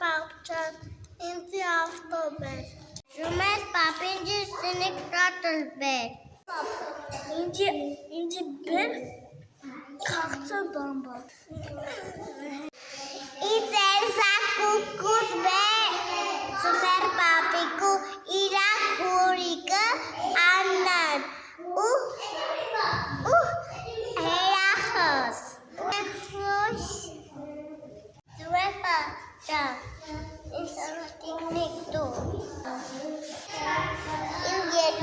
papçan, inci avtober. Jumet papinci sinik tatıl ber. İnci bir kalktı bamba. İçer sakukut be. Sümer papiku ira kurika anan. Heyahos. Hoş. Sümer papçan. İnsanı teknik tu.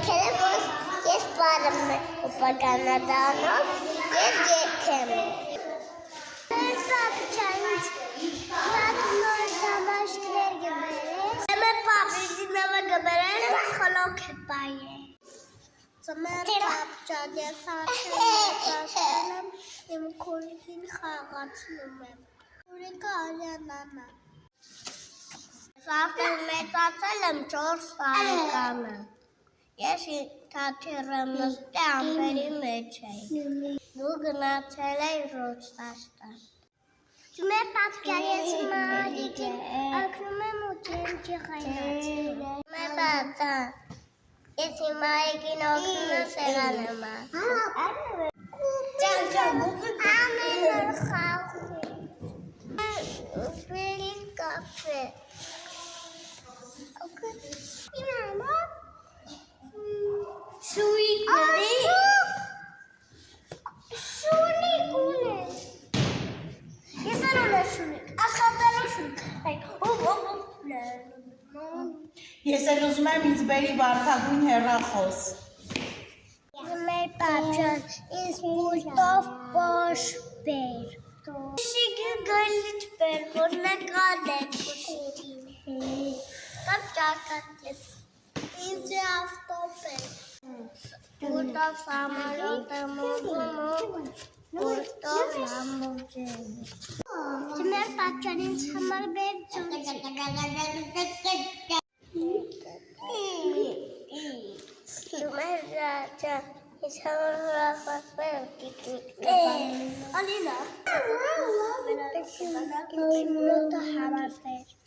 Telefon yes paramı upadanadanos yes yekem. Ben papçayız. Yatmıyor savaşlar gibi. Hemen papçayız nava gibi. Halok paye. Zaman papçayız saçlarım. Em koridin xağatım. Ureka alanana. Safır metasalım çok sarıkanı. Ես թաթերամստե ամպերի մեջ էի, դու գնացել էի Ռոստաստան։ Ջմե պատկար ես մալիկ է, ակնում եմ ու չեմ չխայնացել։ Մե պատա, ես հիմա եկին ակնը սեղան եմ ա։ Ճան, ամեն որ խաղում։ Բերին կապե։ Իմամա։ Շույիկների Շունիկ ունես Ես արոն է շունիկ Աշխատալու շունիկ Ես էլ ուզում եմ ինձ բերի վարդագույն հեռախոս Մեր պատճան ինձ մուլտով պոշ բեր Շիկը գալիչ բեր, որ նկան են կուշիկին Կամ ճակատ ես Ինձ է ավտոպ է Որտով սամարոտ եմ ուզում Որտով լամոջ եմ Ձմեր պատճան ինձ համար բեր ծուցի Ձմեր պատճան ինձ համար հրախված բեր տիկնիկ Ալինա Ինձ համար բեր